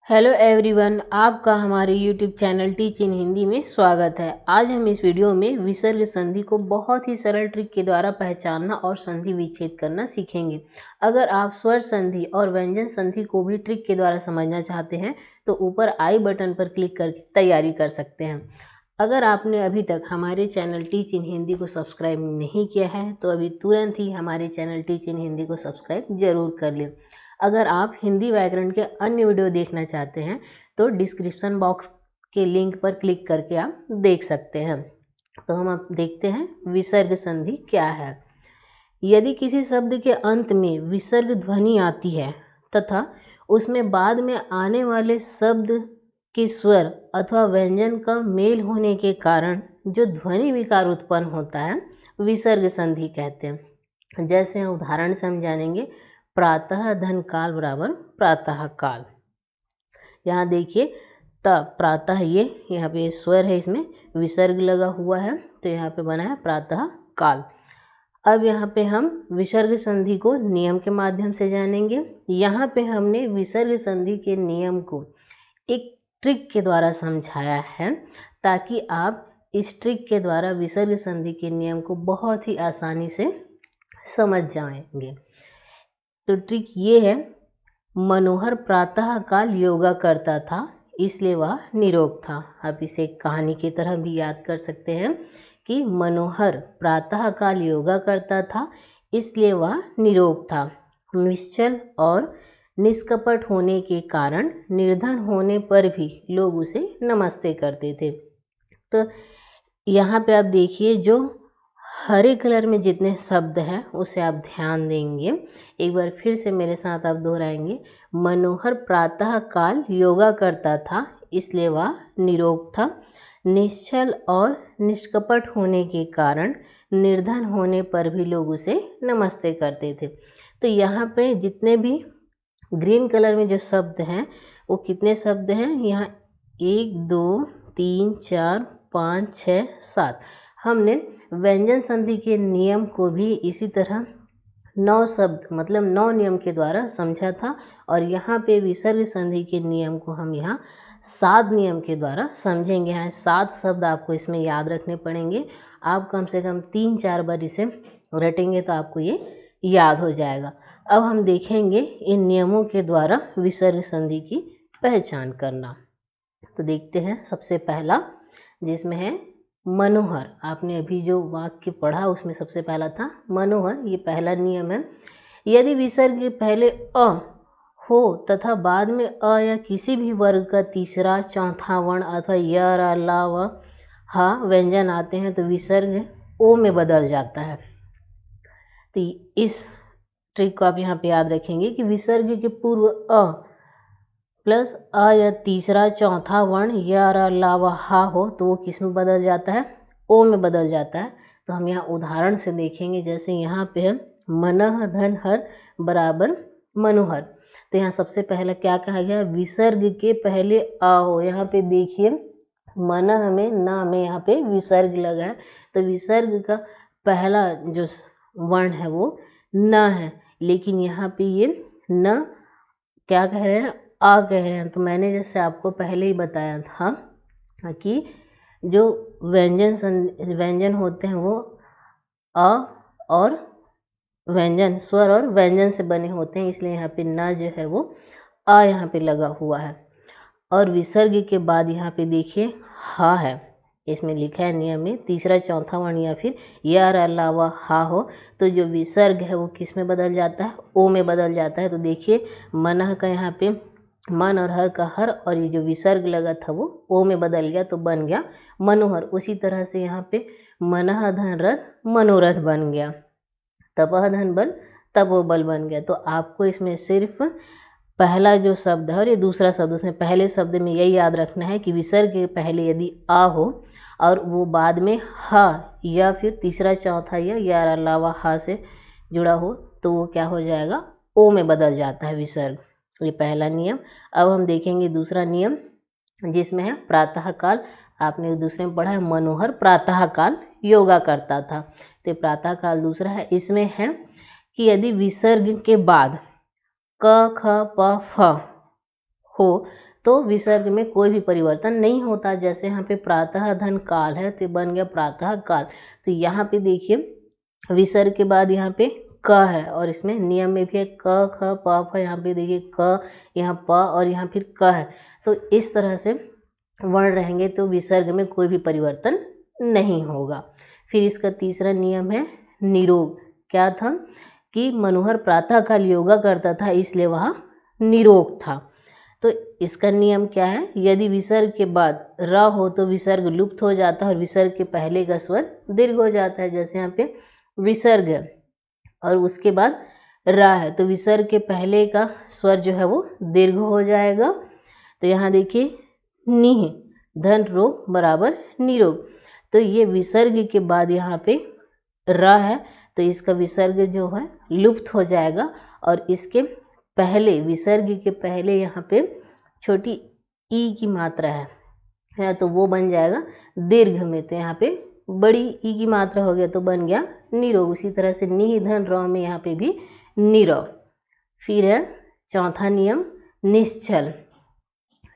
Hello everyone, आपका हमारे YouTube channel teach in Hindi में स्वागत है। आज हम इस वीडियो में विसर्ग संधि को बहुत ही सरल ट्रिक के द्वारा पहचानना और संधि विच्छेद करना सीखेंगे। अगर आप स्वर संधि और व्यंजन संधि को भी ट्रिक के द्वारा समझना चाहते हैं तो ऊपर आई बटन पर क्लिक करके तैयारी कर सकते हैं। अगर आपने अभी तक हमारे चैनल टीच इन हिंदी को सब्सक्राइब नहीं किया है तो अभी तुरंत ही हमारे चैनल टीच इन हिंदी को सब्सक्राइब जरूर कर लें। अगर आप हिंदी व्याकरण के अन्य वीडियो देखना चाहते हैं तो डिस्क्रिप्शन बॉक्स के लिंक पर क्लिक करके आप देख सकते हैं। तो हम अब देखते हैं विसर्ग संधि क्या है। यदि किसी शब्द के अंत में विसर्ग ध्वनि आती है तथा उसमें बाद में आने वाले शब्द के स्वर अथवा व्यंजन का मेल होने के कारण जो ध्वनि विकार उत्पन्न होता है विसर्ग संधि कहते हैं। जैसे हम उदाहरण से हम जानेंगे, प्रातः धन काल बराबर प्रातः काल। यहाँ देखिए प्रातः, ये यहाँ पे स्वर है, इसमें विसर्ग लगा हुआ है तो यहाँ पे बना है प्रातः काल। अब यहाँ पे हम विसर्ग संधि को नियम के माध्यम से जानेंगे। यहाँ पे हमने विसर्ग संधि के नियम को एक ट्रिक के द्वारा समझाया है ताकि आप इस ट्रिक के द्वारा विसर्ग संधि के नियम को बहुत ही आसानी से समझ जाएंगे। तो ट्रिक ये है, मनोहर प्रातः काल योगा करता था इसलिए वह निरोग था। आप इसे कहानी की तरह भी याद कर सकते हैं कि मनोहर प्रातः काल योगा करता था इसलिए वह निरोग था। निश्चल और निष्कपट होने के कारण निर्धन होने पर भी लोग उसे नमस्ते करते थे। तो यहाँ पे आप देखिए जो हरे कलर में जितने शब्द हैं उसे आप ध्यान देंगे। एक बार फिर से मेरे साथ आप दोहराएंगे, मनोहर प्रातः काल योगा करता था इसलिए वह निरोग था। निश्चल और निष्कपट होने के कारण निर्धन होने पर भी लोग उसे नमस्ते करते थे। तो यहाँ पे जितने भी ग्रीन कलर में जो शब्द हैं वो कितने शब्द हैं, यहाँ 1 2 3 4 5 6 7। हमने व्यंजन संधि के नियम को भी इसी तरह 9 शब्द मतलब 9 नियम के द्वारा समझा था और यहाँ पे विसर्ग संधि के नियम को हम यहाँ 7 नियम के द्वारा समझेंगे। यहाँ 7 शब्द आपको इसमें याद रखने पड़ेंगे। आप कम से कम 3-4 बार इसे रटेंगे तो आपको ये याद हो जाएगा। अब हम देखेंगे इन नियमों के द्वारा विसर्ग संधि की पहचान करना। तो देखते हैं सबसे पहला, जिसमें है मनोहर। आपने अभी जो वाक्य पढ़ा उसमें सबसे पहला था मनोहर, ये पहला नियम है। यदि विसर्ग के पहले अ हो तथा बाद में अ या किसी भी वर्ग का तीसरा चौथा वर्ण अथवा य रा ला व हा व्यंजन आते हैं तो विसर्ग ओ में बदल जाता है। तो इस ट्रिक को आप यहाँ पे याद रखेंगे कि विसर्ग के पूर्व अ प्लस अ या तीसरा चौथा वर्ण या रा ला व हा हो तो वो किस में बदल जाता है, ओ में बदल जाता है। तो हम यहाँ उदाहरण से देखेंगे, जैसे यहाँ पे है मनः धन हर बराबर मनोहर। तो यहाँ सबसे पहले क्या कहा गया, विसर्ग के पहले आ हो। यहाँ पे देखिए मनः में न में यहाँ पे विसर्ग लगा है तो विसर्ग का पहला जो वर्ण है वो न है, लेकिन यहाँ पे ये न क्या कह रहे हैं, आ कह रहे हैं। तो मैंने जैसे आपको पहले ही बताया था कि जो व्यंजन होते हैं वो अ और व्यंजन, स्वर और व्यंजन से बने होते हैं, इसलिए यहाँ पे न जो है वो आ यहाँ पे लगा हुआ है। और विसर्ग के बाद यहाँ पे देखिए हा है, इसमें लिखा है नियम में तीसरा चौथा वर्ण या फिर या अलावा हा हो तो जो विसर्ग है वो किस में बदल जाता है, ओ में बदल जाता है। तो देखिए मनः का यहाँ पे मन और हर का हर और ये जो विसर्ग लगा था वो ओ में बदल गया तो बन गया मनोहर। उसी तरह से यहाँ पे मनः धन रथ मनोरथ बन गया, तपह धन बल तपो बल बन गया। तो आपको इसमें सिर्फ पहला जो शब्द है और ये दूसरा शब्द, उसमें पहले शब्द में यही याद रखना है कि विसर्ग के पहले यदि आ हो और वो बाद में हा या फिर तीसरा चौथा या अलावा हा से जुड़ा हो तो वो क्या हो जाएगा, ओ में बदल जाता है विसर्ग। ये पहला नियम। अब हम देखेंगे दूसरा नियम जिसमें है प्रातः काल। आपने दूसरे में पढ़ा है मनोहर प्रातः काल योगा करता था, तो प्रातः काल दूसरा है। इसमें है कि यदि विसर्ग के बाद क ख प फ हो तो विसर्ग में कोई भी परिवर्तन नहीं होता। जैसे यहाँ पे प्रातः धन काल है तो बन गया प्रातः काल। तो यहाँ पे देखिए विसर्ग के बाद यहाँ पे क है और इसमें नियम में भी है क ख प फ, यहाँ पे देखिए क, यहाँ प और यहाँ फिर क है। तो इस तरह से वर्ण रहेंगे तो विसर्ग में कोई भी परिवर्तन नहीं होगा। फिर इसका तीसरा नियम है निरोग। क्या था कि मनोहर प्रातःकाल योगा करता था इसलिए वह निरोग था। तो इसका नियम क्या है, यदि विसर्ग के बाद र हो तो विसर्ग लुप्त हो जाता है और विसर्ग के पहले का स्वर दीर्घ हो जाता है। जैसे यहाँ पे विसर्ग है और उसके बाद रा है तो विसर्ग के पहले का स्वर जो है वो दीर्घ हो जाएगा। तो यहाँ देखिए निह धन रोग बराबर निरोग। तो ये विसर्ग के बाद यहाँ पे रा है तो इसका विसर्ग जो है लुप्त हो जाएगा और इसके पहले विसर्ग के पहले यहाँ पे छोटी ई की मात्रा है तो वो बन जाएगा दीर्घ में। तो यहाँ पे बड़ी ई की मात्रा हो गया तो बन गया निरोग। उसी तरह से निह धन रौ में यहाँ पे भी निरौ। फिर है चौथा नियम निश्चल।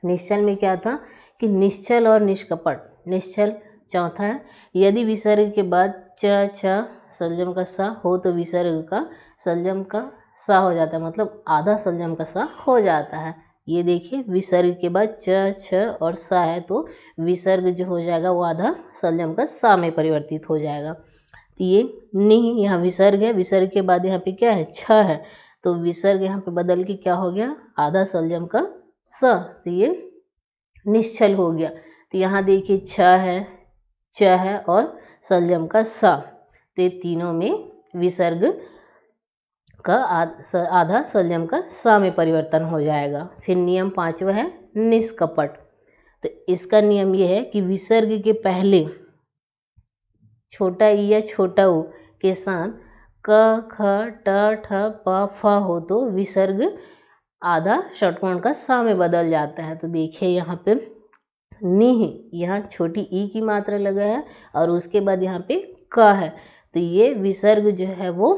निश्चल में क्या था कि निश्चल और निष्कपट। निश्चल चौथा है, यदि विसर्ग के बाद च छ सलजम का सा हो तो विसर्ग का सलजम का सा हो जाता है, मतलब आधा सलजम का सा हो जाता है। ये देखिए विसर्ग के बाद च छ और सा है तो विसर्ग जो हो जाएगा वो आधा सलजम का सा में परिवर्तित हो जाएगा। तो ये निह यहाँ विसर्ग है, विसर्ग के बाद यहाँ पे क्या है छ है तो विसर्ग यहाँ पे बदल के क्या हो गया आधा सलजम का स, तो ये निश्चल हो गया। तो यहाँ देखिए छ है, च है और सलजम का सा, तो ये तीनों में विसर्ग का आधा सलजम का सा में परिवर्तन हो जाएगा। फिर नियम पांचवा है निष्कपट। तो इसका नियम ये है कि विसर्ग के पहले छोटा ई या छोटा ऊ के साथ क ख ट ठ प फ हो तो विसर्ग आधा षटकोण का सा में बदल जाता है। तो देखिए यहाँ पे निह, यहाँ छोटी ई की मात्रा लगा है और उसके बाद यहाँ पे क है तो ये विसर्ग जो है वो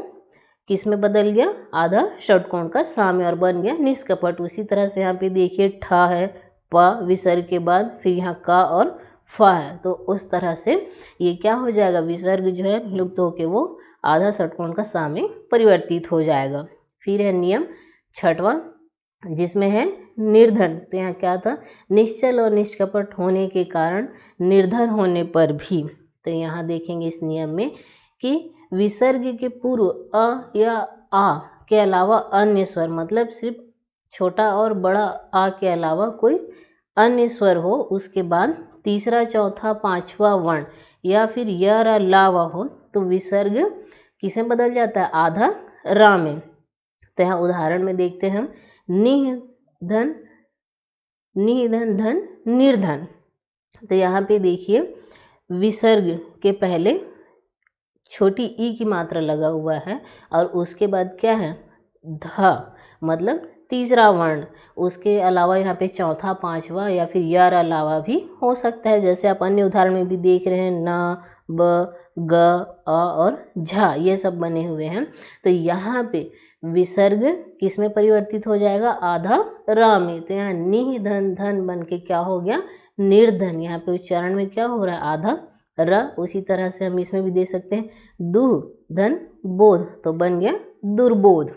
किस में बदल गया आधा षटकोण का सा में और बन गया निष्कपट। उसी तरह से यहाँ पे देखिए ठ है प विसर्ग के बाद फिर यहाँ क और फ है तो उस तरह से ये क्या हो जाएगा विसर्ग जो है लुप्त होके वो आधा षटकोण का सा में परिवर्तित हो जाएगा। फिर है नियम छठवां जिसमें है निर्धन। तो यहाँ क्या था निश्चल और निष्कपट होने के कारण निर्धन होने पर भी, तो यहाँ देखेंगे इस नियम में कि विसर्ग के पूर्व अ या आ के अलावा अन्य स्वर, मतलब सिर्फ छोटा और बड़ा आ के अलावा कोई अन्य स्वर हो, उसके बाद तीसरा चौथा पांचवा वर्ण या फिर य र ला व हो तो विसर्ग किसे बदल जाता है आधा रा में। तो यहाँ उदाहरण में देखते हैं हम निह धन धन निर्धन। तो यहाँ पे देखिए विसर्ग के पहले छोटी ई की मात्रा लगा हुआ है और उसके बाद क्या है ध, मतलब तीसरा वर्ण, उसके अलावा यहाँ पे चौथा पांचवा या फिर यर अलावा भी हो सकता है। जैसे आप अन्य उदाहरण में भी देख रहे हैं न ब ग अ और झ ये सब बने हुए हैं। तो यहाँ पे विसर्ग किस में परिवर्तित हो जाएगा आधा रा में। तो यहाँ निह धन धन बन के क्या हो गया निर्धन। यहाँ पे उच्चारण में क्या हो रहा है आधा र। उसी तरह से हम इसमें भी दे सकते हैं दुह धन बोध तो बन गया दुर्बोध।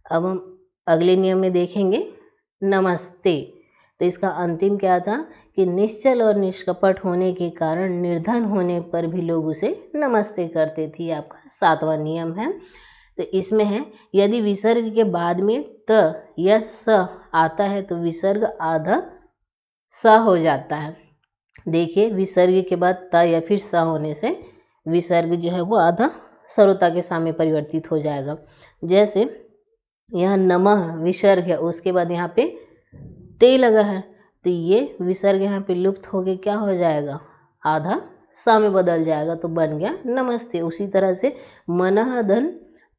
अब हम अगले नियम में देखेंगे नमस्ते। तो इसका अंतिम क्या था कि निश्चल और निष्कपट होने के कारण निर्धन होने पर भी लोग उसे नमस्ते करते थे। आपका सातवां नियम है। तो इसमें है यदि विसर्ग के बाद में त या स आता है तो विसर्ग आधा स हो जाता है। देखिए विसर्ग के बाद त या फिर स होने से विसर्ग जो है वो आधा सरोता के सा में परिवर्तित हो जाएगा। जैसे यहाँ नमः विसर्ग है उसके बाद यहाँ पे ते लगा है तो ये विसर्ग यहाँ पे लुप्त हो के क्या हो जाएगा आधा सा में बदल जाएगा तो बन गया नमस्ते। उसी तरह से मनः धन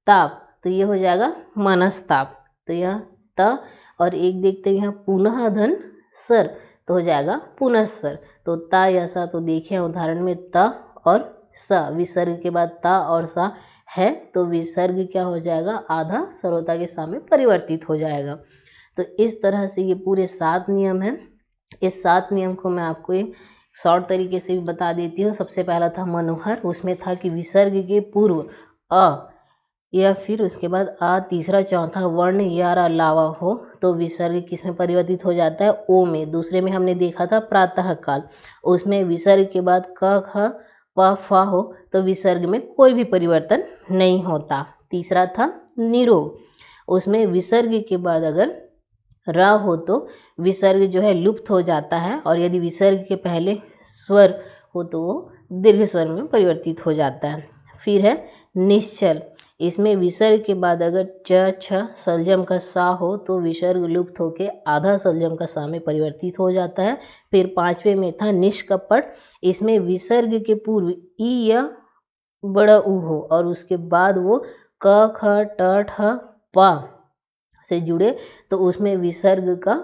ताप तो ये हो जाएगा मनस्ताप। तो यहाँ त और एक देखते हैं यहाँ पुनः धन सर तो हो जाएगा पुनस्सर। तो ता या सा तो देखिए उदाहरण में त और स विसर्ग के बाद ता और सा है तो विसर्ग क्या हो जाएगा आधा सरोता के सा में परिवर्तित हो जाएगा। तो इस तरह से ये पूरे 7 नियम हैं। इस 7 नियम को मैं आपको एक शॉर्ट तरीके से भी बता देती हूँ। सबसे पहला था मनोहर, उसमें था कि विसर्ग के पूर्व अ या फिर उसके बाद आ तीसरा चौथा वर्ण या अलावा हो तो विसर्ग किस में परिवर्तित हो जाता है, ओ में। दूसरे में हमने देखा था प्रातः काल, उसमें विसर्ग के बाद क ख प फ हो तो विसर्ग में कोई भी परिवर्तन नहीं होता। तीसरा था निरोग, उसमें विसर्ग के बाद अगर र हो तो विसर्ग जो है लुप्त हो जाता है, और यदि विसर्ग के पहले स्वर हो तो वो दीर्घ स्वर में परिवर्तित हो जाता है। फिर है निश्चल, इसमें विसर्ग के बाद अगर च छ सलजम का सा हो तो विसर्ग लुप्त होकर आधा सलजम का सा में परिवर्तित हो जाता है। फिर पांचवे में था निष्कपट, इसमें विसर्ग के पूर्व ई या बड़ा ऊ हो और उसके बाद वो क ख ट ठ प से जुड़े तो उसमें विसर्ग का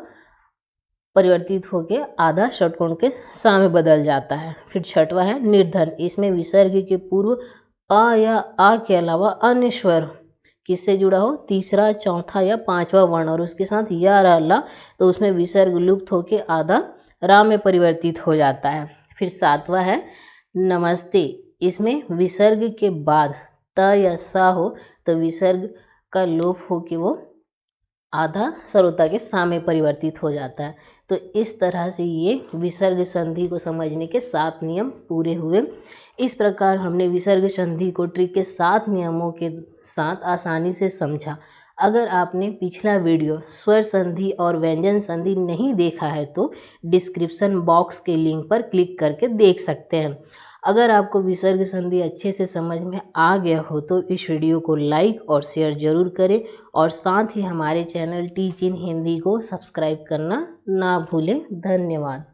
परिवर्तित होकर आधा षटकोण के सा में बदल जाता है। फिर छठवा है निर्धन, इसमें विसर्ग के पूर्व अ या आ के अलावा अन्य स्वर किससे जुड़ा हो, तीसरा चौथा या पांचवा वर्ण और उसके साथ या ला तो उसमें विसर्ग लुप्त होकर आधा रा में परिवर्तित हो जाता है। फिर सातवां है नमस्ते, इसमें विसर्ग के बाद त या सा हो तो विसर्ग का लोप होकर वो आधा सरोता के सा में परिवर्तित हो जाता है। तो इस तरह से ये विसर्ग संधि को समझने के 7 नियम पूरे हुए। इस प्रकार हमने विसर्ग संधि को ट्रिक के 7 नियमों के साथ आसानी से समझा। अगर आपने पिछला वीडियो स्वर संधि और व्यंजन संधि नहीं देखा है तो डिस्क्रिप्शन बॉक्स के लिंक पर क्लिक करके देख सकते हैं। अगर आपको विसर्ग संधि अच्छे से समझ में आ गया हो तो इस वीडियो को लाइक और शेयर ज़रूर करें, और साथ ही हमारे चैनल टीच इन हिंदी को सब्सक्राइब करना ना भूलें। धन्यवाद।